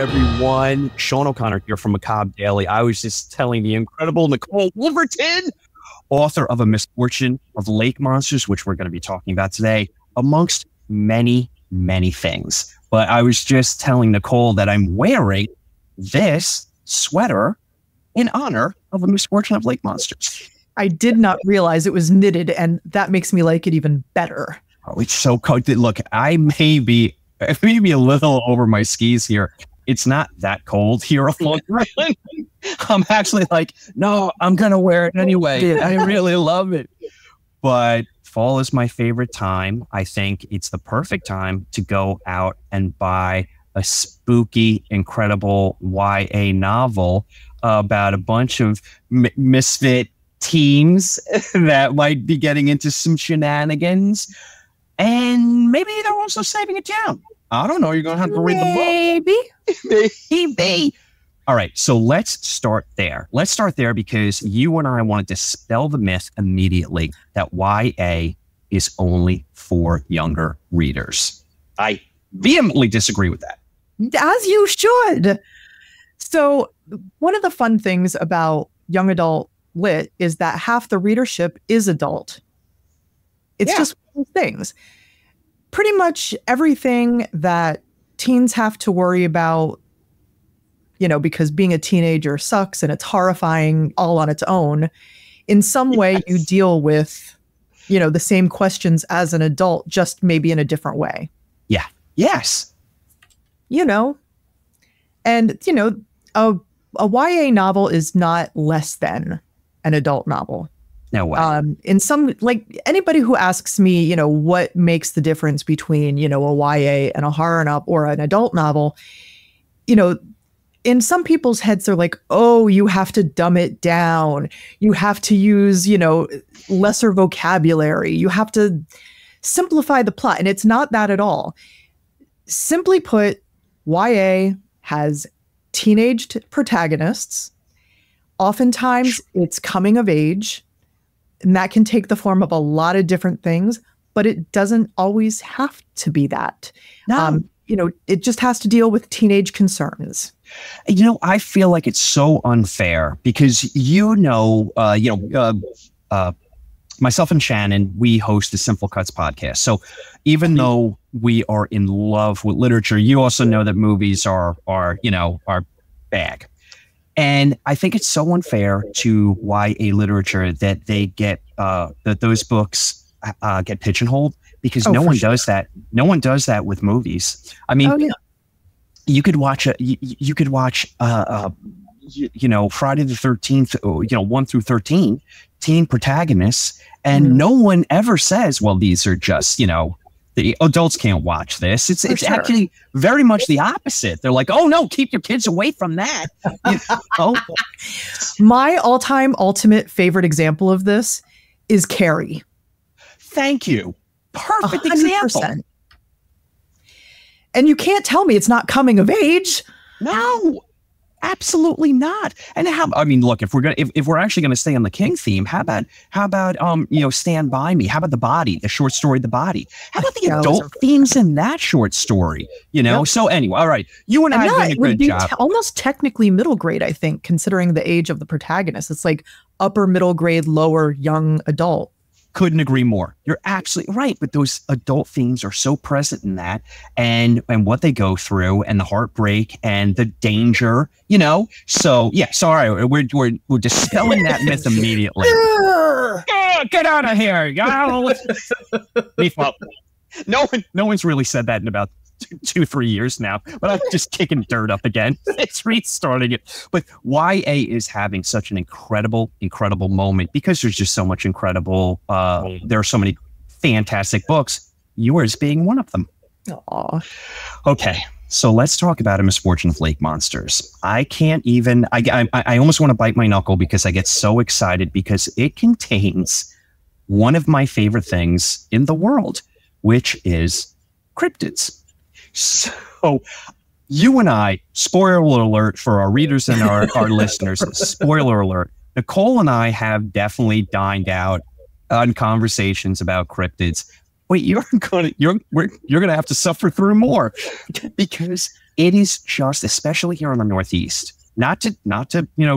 everyone. Sean O'Connor here from Macabre Daily. I was just telling the incredible Nicole Wolverton, author of A Misfortune of Lake Monsters, which we're going to be talking about today, amongst many, many things. But I was just telling Nicole that I'm wearing this sweater in honor of A Misfortune of Lake Monsters. I did not realize it was knitted, and that makes me like it even better. Oh, it's so cold. Look, I may be a little over my skis here. It's not that cold here on Long Island. I'm actually like, no, I'm going to wear it anyway. I really love it. But fall is my favorite time. I think it's the perfect time to go out and buy a spooky, incredible YA novel about a bunch of misfit teens that might be getting into some shenanigans. And maybe they're also saving a town. I don't know. You're going to have to read the book. Maybe. All right. So let's start there. Let's start there because you and I want to dispel the myth immediately that YA is only for younger readers. I vehemently disagree with that. As you should. So one of the fun things about young adult lit is that half the readership is adult. It's just one of those things. Pretty much everything that teens have to worry about, you know, because being a teenager sucks and it's horrifying all on its own. In some way, you deal with, you know, the same questions as an adult, just maybe in a different way. Yeah. Yes. You know, and, you know, a YA novel is not less than an adult novel. No way. In some, like anybody who asks me, you know, what makes the difference between, you know, a YA and a horror novel or an adult novel, you know, in some people's heads, they're like, oh, you have to dumb it down. You have to use, you know, lesser vocabulary. You have to simplify the plot. And it's not that at all. Simply put, YA has teenaged protagonists. Oftentimes it's coming of age. And that can take the form of a lot of different things, but it doesn't always have to be that. No. You know, it just has to deal with teenage concerns. You know, I feel like it's so unfair because, myself and Shannon, we host the Simple Cuts podcast. So even though we are in love with literature, you also know that movies are our bag. And I think it's so unfair to YA literature that they get that those books get pigeonholed because no one does that. No one does that with movies. I mean, you could watch Friday the 13th, 1 through 13, teen protagonists, and no one ever says, well, these are just, the adults can't watch this. It's actually very much the opposite. They're like, oh no, keep your kids away from that. My all-time ultimate favorite example of this is Carrie. Thank you. Perfect 100%. Example. And you can't tell me it's not coming of age. No, absolutely not. And look, if we're actually going to stay on the King theme, how about Stand By Me? How about The Body, the short story, The Body? How about the adult themes in that short story? Yep. So anyway, all right. You and I are doing a good job. Almost technically middle grade, I think, considering the age of the protagonist. It's like upper middle grade, lower young adult. Couldn't agree more. You're absolutely right. But those adult themes are so present in that and what they go through and the heartbreak and the danger, So, yeah, sorry. We're dispelling that myth immediately. Get out of here. No one's really said that in about 2-3 years now, but I'm just kicking dirt up again. It's restarting it. But YA is having such an incredible moment because there's just so much incredible. There are so many fantastic books. Yours being one of them. Aww. Okay, so let's talk about A Misfortune of Lake Monsters. I can't even. I almost want to bite my knuckle because I get so excited because it contains one of my favorite things in the world, which is cryptids. So you and I, spoiler alert for our readers and our listeners, spoiler alert, Nicole and I have definitely dined out on conversations about cryptids. Wait, you're gonna have to suffer through more because It is just, especially here in the Northeast, not to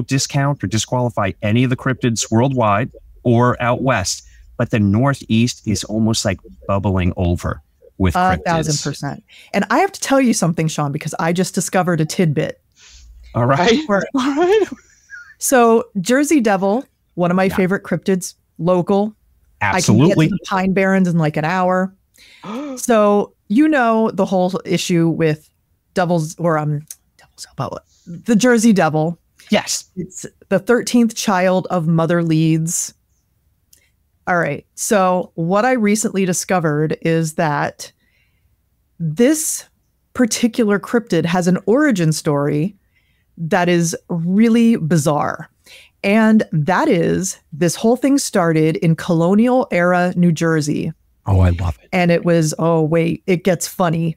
discount or disqualify any of the cryptids worldwide or out west, but the Northeast is almost like bubbling over with cryptids. 1,000%. And I have to tell you something, Sean, because I just discovered a tidbit. All right. So Jersey Devil, one of my favorite cryptids, local. Absolutely. I can get to the Pine Barrens in like an hour. So the whole issue with the Jersey Devil. Yes. It's the 13th child of Mother Leeds. All right. So what I recently discovered is that this particular cryptid has an origin story that is really bizarre. And that is, this whole thing started in colonial era New Jersey. Oh, I love it. And it was, it gets funny.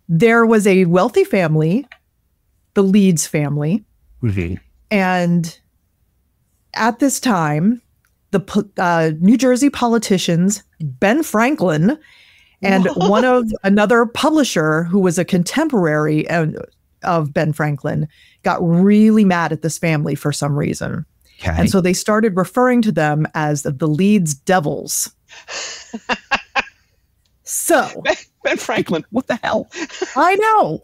There was a wealthy family, the Leeds family. Mm-hmm. And at this time, the New Jersey politicians, Ben Franklin, and another publisher who was a contemporary of Ben Franklin, got really mad at this family for some reason. Okay. And so they started referring to them as the Leeds Devils. So Ben Franklin, what the hell? I know.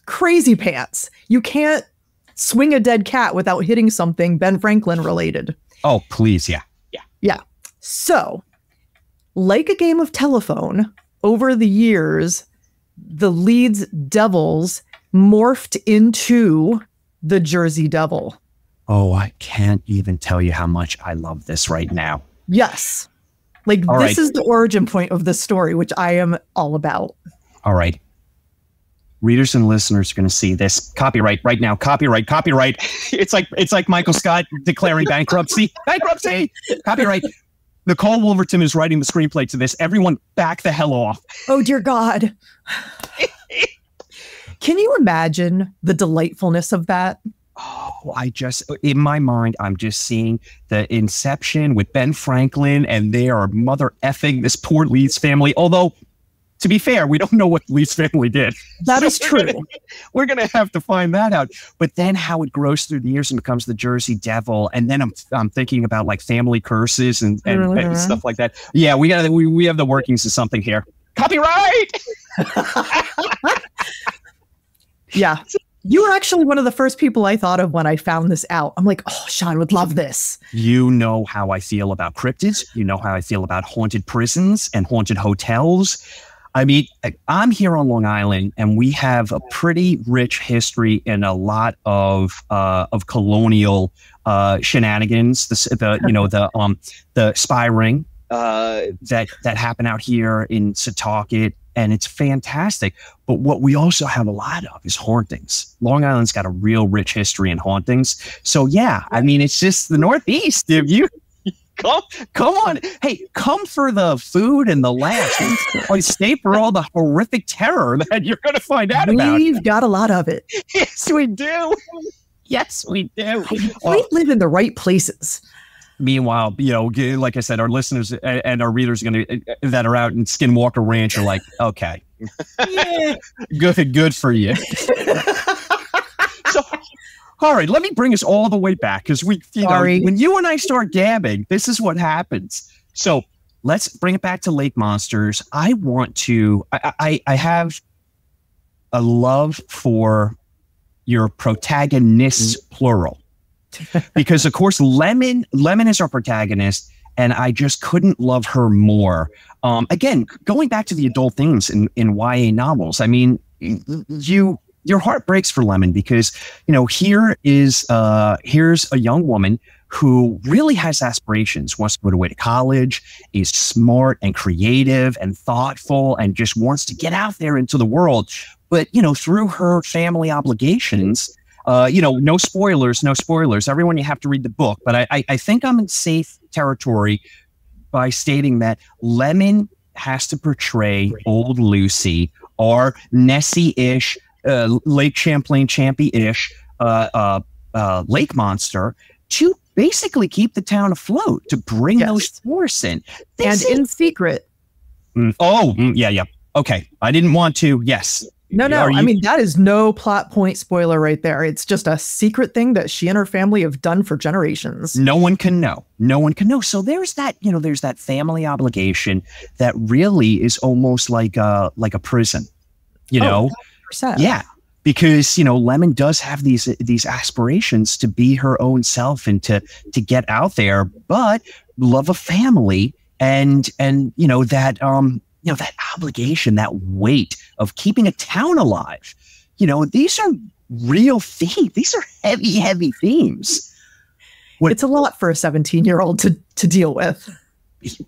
Crazy pants. You can't swing a dead cat without hitting something Ben Franklin related. Oh, please. Yeah. So, like a game of telephone, over the years, the Leeds Devils morphed into the Jersey Devil. Oh, I can't even tell you how much I love this right now. Yes. This is the origin point of this story, which I am all about. All right. Readers and listeners are going to see this. Copyright right now. Copyright. It's like Michael Scott declaring bankruptcy. Bankruptcy. Copyright. Nicole Wolverton is writing the screenplay to this. Everyone back the hell off. Oh, dear God. Can you imagine the delightfulness of that? Oh, in my mind, I'm just seeing the inception with Ben Franklin, and they are mother effing this poor Leeds family. Although, to be fair, we don't know what the Leeds family did. That is true. We're gonna have to find that out. But then how it grows through the years and becomes the Jersey Devil, and then I'm thinking about like family curses and stuff like that. Yeah, we have the workings of something here. Copyright. Yeah. You were actually one of the first people I thought of when I found this out. I'm like, oh, Sean would love this. You know how I feel about cryptids. You know how I feel about haunted prisons and haunted hotels. I mean, I'm here on Long Island, and we have a pretty rich history in a lot of colonial shenanigans. The spy ring that happen out here in Setauket. And it's fantastic. But what we also have a lot of is hauntings. Long Island's got a real rich history in hauntings. So yeah, I mean, it's just the Northeast. If you come on, hey, come for the food and the laughs. Or stay for all the horrific terror that you're going to find out about. We've got a lot of it. Yes, we do. Yes, we do. We live in the right places. Meanwhile, like I said, our listeners and our readers that are out in Skinwalker Ranch are like, okay, yeah, good for you. So, all right, let me bring us all the way back because when you and I start gabbing, this is what happens. So let's bring it back to Lake Monsters. I have a love for your protagonists, plural. Because of course, Lemon is our protagonist, and I just couldn't love her more. Again, going back to the adult themes in YA novels, I mean, your heart breaks for Lemon because here's a young woman who really has aspirations, wants to go away to college, is smart and creative and thoughtful, and just wants to get out there into the world. But through her family obligations. No spoilers. Everyone, you have to read the book. But I think I'm in safe territory by stating that Lemon has to portray old Lucy, or Nessie-ish, Lake Champlain Champy-ish, lake monster, to basically keep the town afloat, to bring those tourists in. In secret. Yeah. Okay, I didn't want to. Yes. No. I mean, that is no plot point spoiler right there. It's just a secret thing that she and her family have done for generations. No one can know. No one can know. So there's that, there's that family obligation that really is almost like a prison, Oh, 100%. Yeah. Because, Lemon does have these aspirations to be her own self and to get out there, but love of family and that that obligation, that weight of keeping a town alive. These are real themes. These are heavy, heavy themes. It's a lot for a 17-year-old to deal with.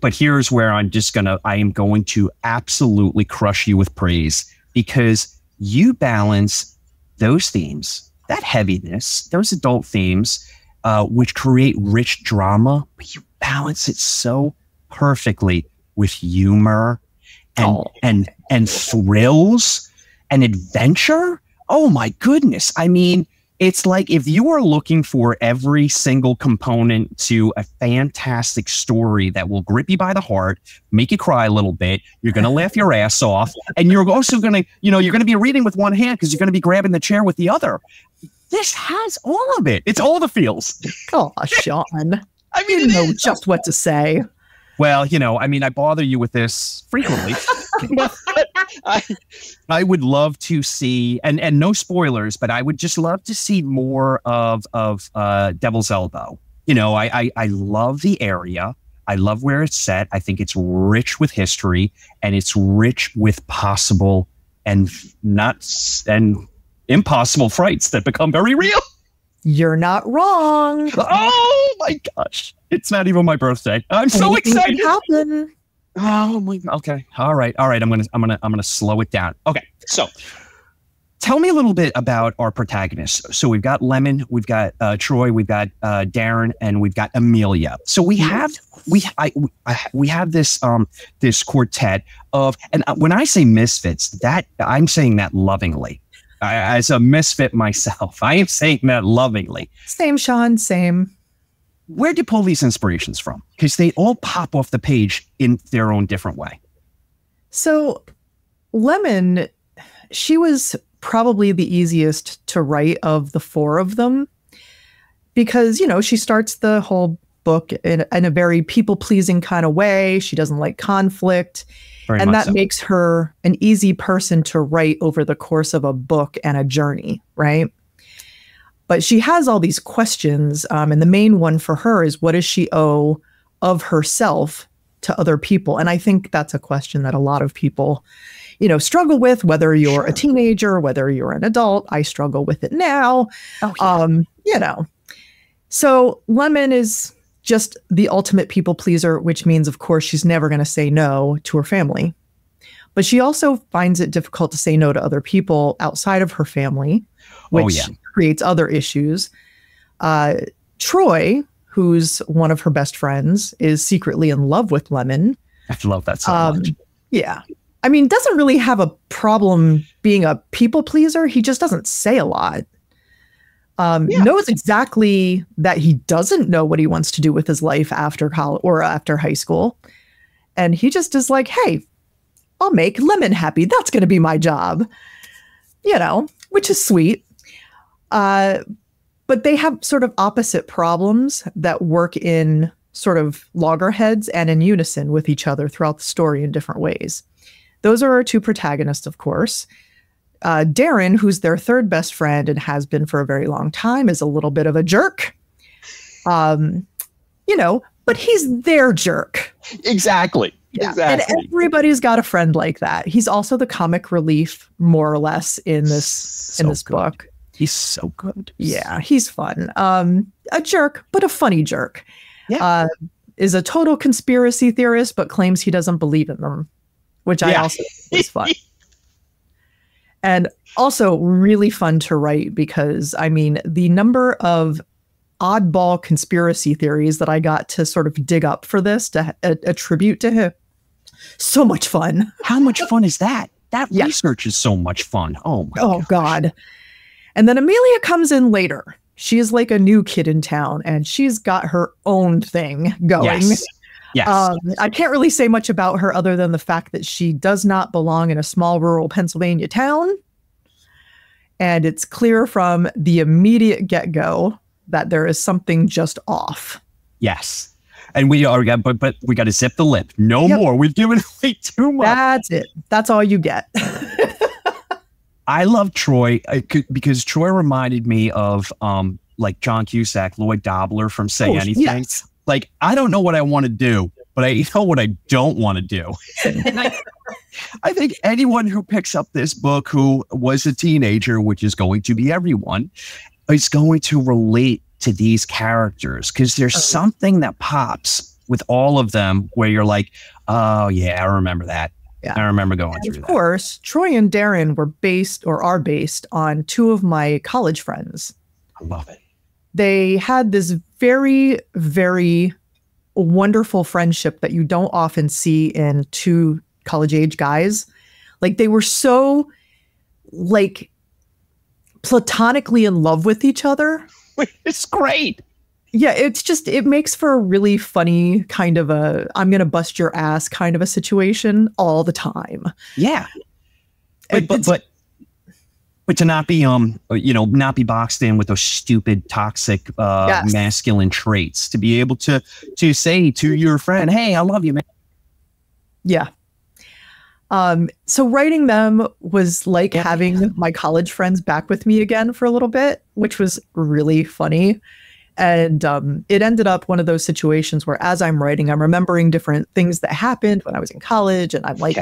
But here's where I am going to absolutely crush you with praise, because you balance those themes, that heaviness, those adult themes, which create rich drama, but you balance it so perfectly with humor and thrills and adventure. Oh my goodness. I mean, it's like if you are looking for every single component to a fantastic story that will grip you by the heart, make you cry a little bit, you're going to laugh your ass off, and you're also going to, you're going to be reading with one hand because you're going to be grabbing the chair with the other. This has all of it. It's all the feels. Oh, Sean. I mean, you know just what to say. Well, I bother you with this frequently. I would love to see, and no spoilers, but I would just love to see more of Devil's Elbow. I love the area. I love where it's set. I think it's rich with history, and it's rich with possible and impossible frights that become very real. You're not wrong. Oh my gosh. It's not even my birthday. I'm so excited. Happen. Oh my. Okay. All right. I'm gonna slow it down. Okay. So tell me a little bit about our protagonists. So we've got Lemon, we've got Troy, we've got Darren, and we've got Amelia. So we have this this quartet of, and when I say misfits, that I'm saying that lovingly. As a misfit myself, I am saying that lovingly. Same, Sean, same. Where do you pull these inspirations from? Because they all pop off the page in their own different way. So Lemon, she was probably the easiest to write of the four of them because, she starts the whole book in a very people-pleasing kind of way. She doesn't like conflict. And that makes her an easy person to write over the course of a book and a journey, right? But she has all these questions, and the main one for her is, what does she owe of herself to other people? And I think that's a question that a lot of people, struggle with, whether you're a teenager, whether you're an adult. I struggle with it now. Oh, yeah. So Lemon is just the ultimate people pleaser, which means, of course, she's never going to say no to her family. But she also finds it difficult to say no to other people outside of her family, which creates other issues. Troy, who's one of her best friends, is secretly in love with Lemon. I love that so much. Yeah. I mean, doesn't really have a problem being a people pleaser. He just doesn't say a lot. Knows exactly that he doesn't know what he wants to do with his life after college or after high school. And he just is like, hey, I'll make Lemon happy. That's going to be my job, which is sweet. But they have sort of opposite problems that work in sort of loggerheads and in unison with each other throughout the story in different ways. Those are our two protagonists, of course. Darren, who's their third best friend and has been for a very long time, is a little bit of a jerk. But he's their jerk. Exactly. Yeah. Exactly. And everybody's got a friend like that. He's also the comic relief, more or less, in this book. He's so good. Yeah, he's fun. A jerk, but a funny jerk. Yeah. Is a total conspiracy theorist, but claims he doesn't believe in them, which I also think is fun. And also really fun to write because, the number of oddball conspiracy theories that I got to sort of dig up for this to attribute to him. So much fun. How much fun is that? That research is so much fun. Oh, my God. And then Amelia comes in later. She is like a new kid in town, and she's got her own thing going. Yes. Yes. I can't really say much about her other than the fact that she does not belong in a small rural Pennsylvania town. And it's clear from the immediate get-go that there is something just off. Yes. And we are, but we got to zip the lip. No more. We've given away too much. That's it. That's all you get. I love Troy because Troy reminded me of like John Cusack, Lloyd Dobler from Say Anything. Yes. Like, I don't know what I want to do, but I know what I don't want to do. And I think anyone who picks up this book who was a teenager, which is going to be everyone, is going to relate to these characters because there's something that pops with all of them where you're like, oh, yeah, I remember that. Yeah. I remember going through that. Of course, Troy and Darren were based or are based on two of my college friends. I love it. They had this very, very wonderful friendship that you don't often see in two college age guys. Like they were so like platonically in love with each other. It's great. Yeah, it's just, it makes for a really funny kind of a, I'm going to bust your ass kind of a situation all the time. Yeah. But to not be, not be boxed in with those stupid, toxic, masculine traits, to be able to say to your friend, hey, I love you, man. Yeah. So writing them was like having my college friends back with me again for a little bit, which was really funny. And it ended up one of those situations where as I'm writing, I'm remembering different things that happened when I was in college. And I'm like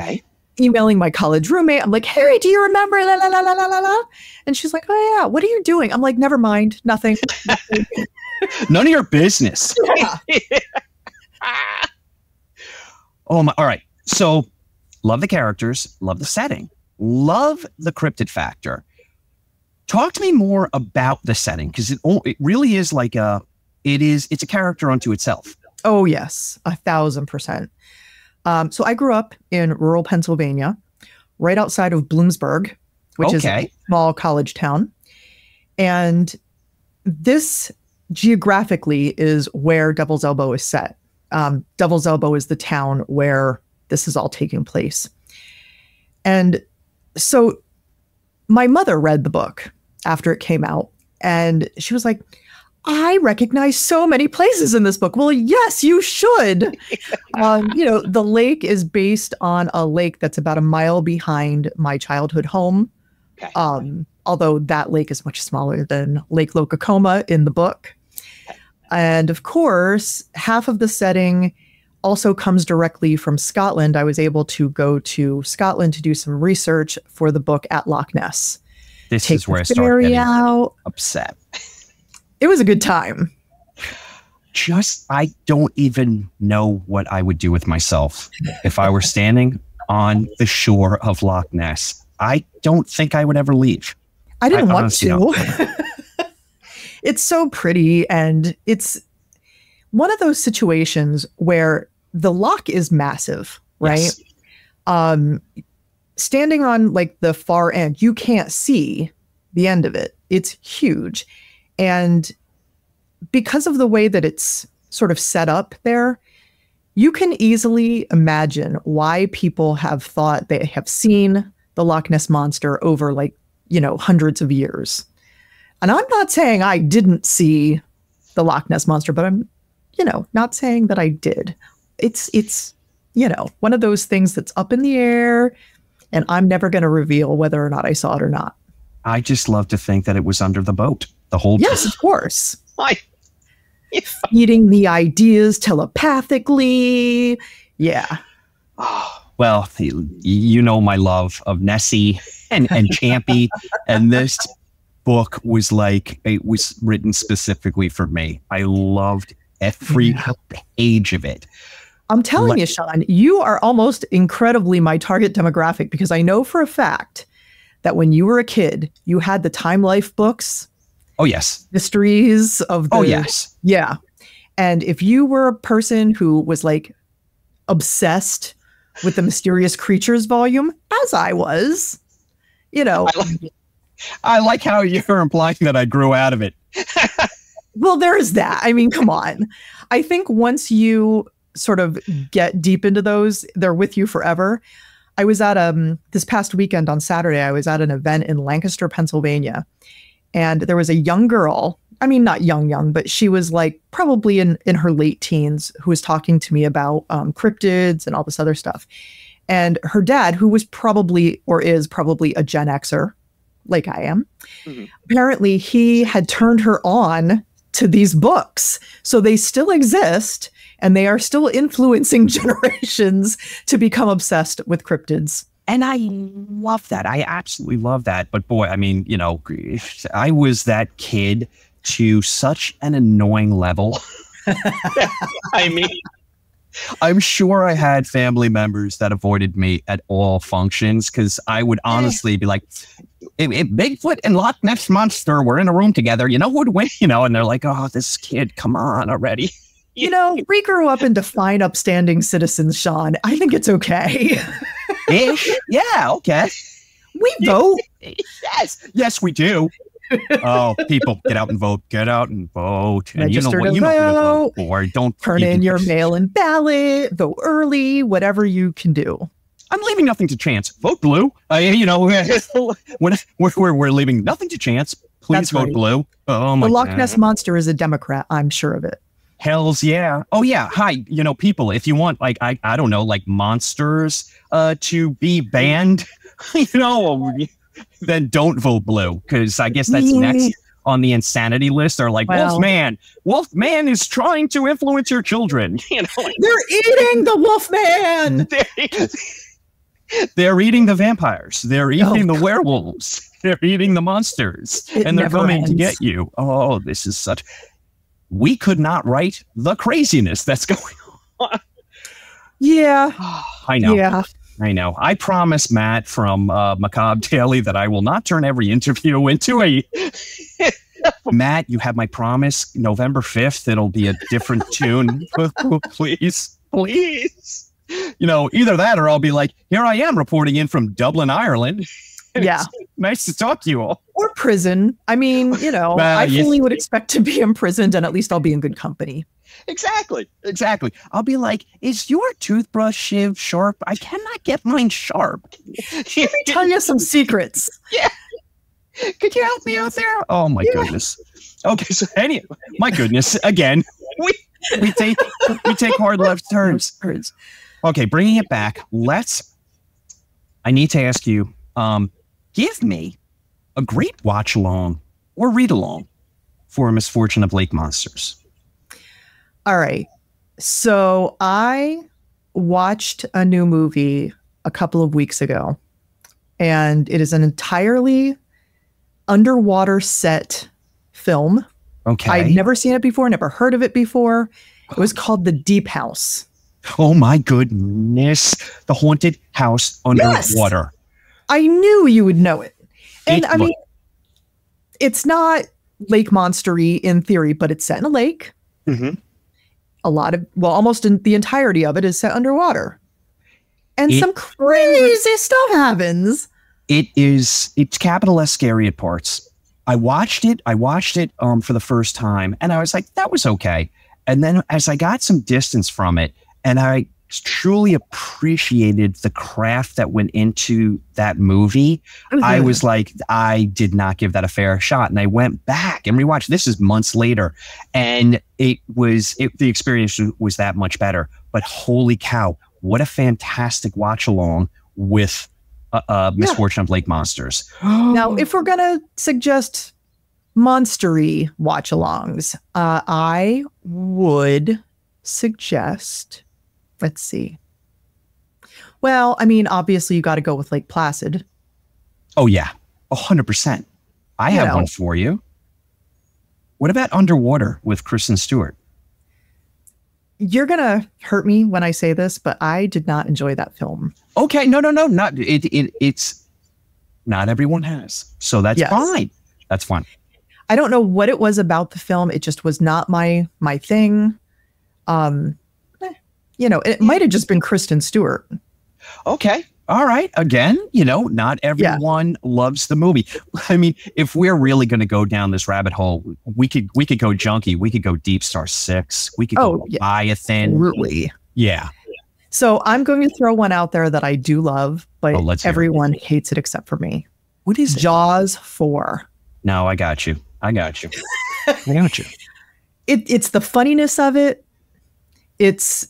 emailing my college roommate. I'm like, Harry, do you remember? La, la, la, la, la, la. And she's like, oh, yeah. What are you doing? I'm like, never mind. Nothing. None of your business. Yeah. Oh, my. All right. So love the characters. Love the setting. Love the cryptid factor. Talk to me more about the setting, because it really is like it's a character unto itself. Oh, yes, 1,000%. So I grew up in rural Pennsylvania, right outside of Bloomsburg, which is a small college town. And this geographically is where Devil's Elbow is set. Devil's Elbow is the town where this is all taking place. And so my mother read the book after it came out, and she was like, I recognize so many places in this book. Well, yes, you should. The lake is based on a lake that's about a mile behind my childhood home. Okay. Although that lake is much smaller than Lake Lokacoma in the book. And of course, half of the setting also comes directly from Scotland. I was able to go to Scotland to do some research for the book at Loch Ness. This is where I start getting upset. It was a good time. I don't even know what I would do with myself if I were standing on the shore of Loch Ness. I don't think I would ever leave. I didn't want to. It's so pretty, and it's one of those situations where the loch is massive, right? Yes. Standing on like the far end, you can't see the end of it. It's huge. And because of the way that it's sort of set up there, you can easily imagine why people have thought they have seen the Loch Ness Monster over hundreds of years. And I'm not saying I didn't see the Loch Ness Monster, but I'm, not saying that I did. It's one of those things that's up in the air, and I'm never going to reveal whether or not I saw it or not. I just love to think that it was under the boat the whole time. Yes, of course. Feeding the ideas telepathically. Yeah. Oh, well, you know my love of Nessie and Champy, and this book was it was written specifically for me. I loved every page of it. I'm telling you, Sean, you are almost incredibly my target demographic, because I know for a fact that when you were a kid, you had the Time Life books. Oh, yes. Mysteries of the... Oh, yes. Yeah. And if you were a person who was obsessed with the Mysterious Creatures volume, as I was, I like how you're implying that I grew out of it. Well, there's that. I mean, come on. I think once you sort of get deep into those, they're with you forever. I was at this past weekend on Saturday, I was at an event in Lancaster, Pennsylvania, and there was a young girl. I mean, not young, but she was like probably in her late teens, who was talking to me about cryptids and all this other stuff. And her dad, who was probably or is probably a Gen Xer, like I am, apparently he had turned her on to these books. So they still exist, and they are still influencing generations to become obsessed with cryptids. And I love that. I absolutely love that. But boy, I mean, you know, I was that kid to such an annoying level. I mean, I'm sure I had family members that avoided me at all functions, because I would honestly be like, if Bigfoot and Loch Ness Monster were in a room together, you know who would win? You know, and they're like, oh, this kid, come on already. You know, we grew up into fine, upstanding citizens, Sean. I think it's okay. Ish. Yeah, okay. We vote. Yes, we do. Oh, people, get out and vote. Get out and vote. And Register you know what to vote for. Don't turn in your mail-in ballot. Vote early. Whatever you can do. I'm leaving nothing to chance. Vote blue. You know, we're leaving nothing to chance. Please That's vote right. blue. Oh my God. The Loch Ness Monster is a Democrat. I'm sure of it. Hells yeah. Oh yeah. Hi, you know, people, if you want, like, I don't know, like monsters to be banned, you know, then don't vote blue, because I guess that's next on the insanity list. They're like, Wolfman is trying to influence your children. You know, like, they're eating the Wolfman. They're eating the vampires. They're eating the werewolves. They're eating the monsters, and they're coming to get you. Oh, this is such. We could not write the craziness that's going on. Yeah, I know. Yeah. I know. I promise Matt from Macabre Daily that I will not turn every interview into a... Matt, you have my promise. November 5th, it'll be a different tune. Please. You know, either that or I'll be like, here I am reporting in from Dublin, Ireland. Yeah. Nice to talk to you all. Or prison. I mean, you know, I fully would expect to be imprisoned, and at least I'll be in good company. Exactly. I'll be like, is your toothbrush shiv sharp? I cannot get mine sharp. Let me tell you some secrets. Yeah. Could you help me out there? Oh my goodness. Okay, so anyway, my goodness, again, we take hard left turns. Okay, bringing it back. I need to ask you, give me a great watch along or read along for Misfortune of Lake Monsters. All right. So I watched a new movie a couple of weeks ago, and it is an entirely underwater set film. Okay. I'd never seen it before, never heard of it before. It was called The Deep House. Oh my goodness. The Haunted House Underwater. Yes! I knew you would know it. And I mean, it's not lake monstery in theory, but it's set in a lake. Mm-hmm. Almost in the entirety of it is set underwater. And some crazy stuff happens. It's capital S scary at parts. I watched it for the first time, and I was like, that was okay. And then as I got some distance from it, and I truly appreciated the craft that went into that movie, I was like, I did not give that a fair shot. And I went back and rewatched. This is months later, and the experience was that much better. But holy cow, what a fantastic watch along with Misfortune of Lake Monsters. Now, if we're going to suggest monstery watch alongs, I would suggest, let's see. Well, I mean, obviously you got to go with Lake Placid. Oh yeah, 100%. I have one for you. What about Underwater with Kristen Stewart? You're going to hurt me when I say this, but I did not enjoy that film. Okay, no, not it's not everyone has. So that's fine. That's fine. I don't know what it was about the film. It just was not my thing. You know, it might have just been Kristen Stewart. Okay. All right. Again, you know, not everyone loves the movie. I mean, if we're really going to go down this rabbit hole, we could go junky. We could go Deep Star 6. We could go Leviathan. Absolutely. Yeah. So I'm going to throw one out there that I do love, but everyone hates it except for me. What is it? Jaws 4. No, I got you. I got you. I got you. It's the funniness of it. It's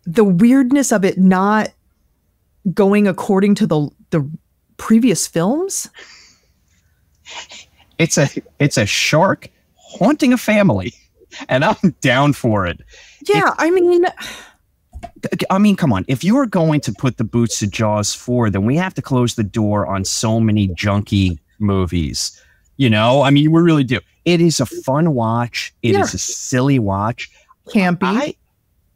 the weirdness of it not going according to the previous films. It's a shark haunting a family, and I'm down for it. Yeah, I mean, come on. If you're going to put the boots to Jaws 4, then we have to close the door on so many junky movies. You know, I mean, we really do. It is a fun watch. It is a silly watch. Campy.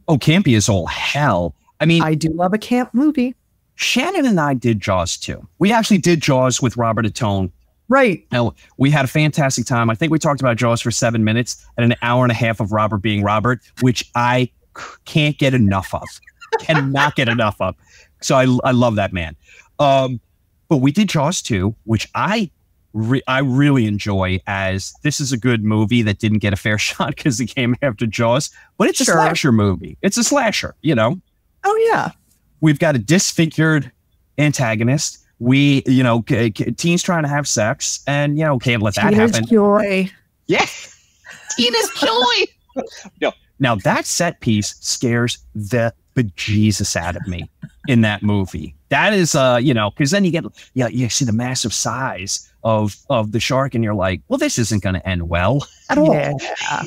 Campy is all hell. I mean, I do love a camp movie. Shannon and I did Jaws too. We actually did Jaws with Robert Atone. Right. And we had a fantastic time. I think we talked about Jaws for 7 minutes and an hour and a half of Robert being Robert, which I can't get enough of. Cannot get enough of. So I love that man. But we did Jaws 2, which I really enjoy, as this is a good movie that didn't get a fair shot because it came after Jaws, but it's a slasher movie. It's a slasher, you know? Oh, yeah. We've got a disfigured antagonist. We, you know, teens trying to have sex, and, you know, can't let that happen. Joy. Yeah. Tina's joy. No. Now, that set piece scares the bejesus out of me in that movie. That is, you know, because then you see the massive size of the shark, and you're like, well, this isn't going to end well at all. Yeah.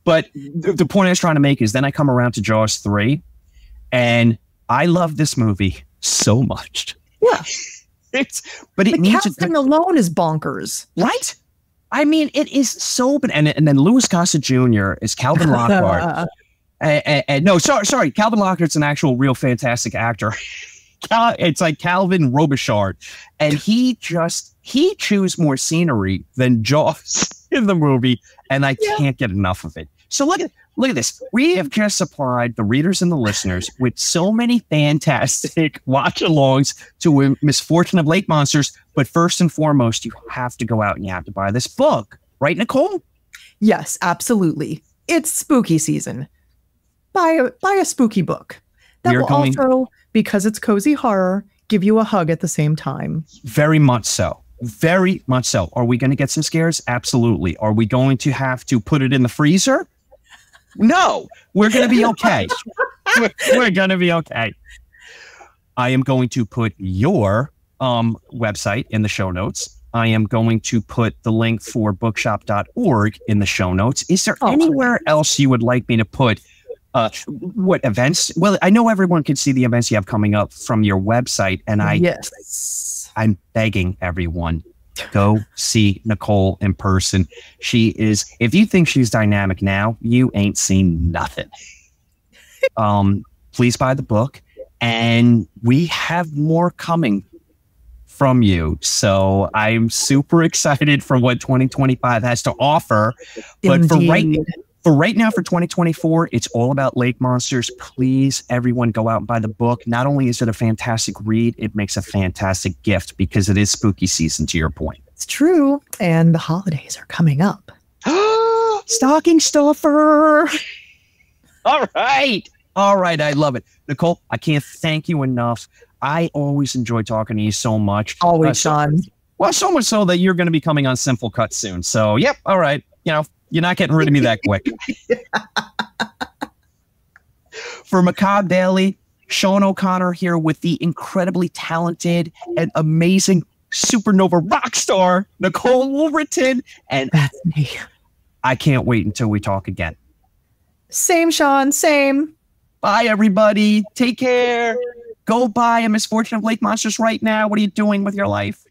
But the point I was trying to make is then I come around to Jaws 3, and I love this movie so much. Yeah. But it needs casting alone is bonkers. Right? I mean, it is so bad. And then Louis Gossett Jr. is Calvin Lockhart. No, sorry. Calvin Lockhart's an actual real fantastic actor. It's like Calvin Robichaud. And he chews more scenery than Jaws in the movie. And I can't get enough of it. So look at this. We have just supplied the readers and the listeners with so many fantastic watch-alongs to Misfortune of Lake Monsters. But first and foremost, you have to go out and you have to buy this book. Right, Nicole? Yes, absolutely. It's spooky season. Buy a spooky book. That will also, because it's cozy horror, give you a hug at the same time. Very much so. Very much so. Are we going to get some scares? Absolutely. Are we going to have to put it in the freezer? No, we're going to be okay. We're going to be okay. I am going to put your website in the show notes. I am going to put the link for bookshop.org in the show notes. Is there anywhere else you would like me to put what events? Well, I know everyone can see the events you have coming up from your website, and I'm begging everyone, go see Nicole in person. She is, if you think she's dynamic now, you ain't seen nothing. Please buy the book, and we have more coming from you. So I'm super excited for what 2025 has to offer. But for right now, for 2024, it's all about lake monsters. Please, everyone, go out and buy the book. Not only is it a fantastic read, it makes a fantastic gift because it is spooky season, to your point. It's true. And the holidays are coming up. Stocking stuffer. All right. I love it. Nicole, I can't thank you enough. I always enjoy talking to you so much. Always, Sean. Well, so much so that you're going to be coming on Simple Cut soon. So, yep. All right. You know, you're not getting rid of me that quick. For Macabre Daily, Sean O'Connor here with the incredibly talented and amazing supernova rock star, Nicole Wolverton. And that's me. I can't wait until we talk again. Same, Sean. Same. Bye, everybody. Take care. Go buy a Misfortune of Lake Monsters right now. What are you doing with your life?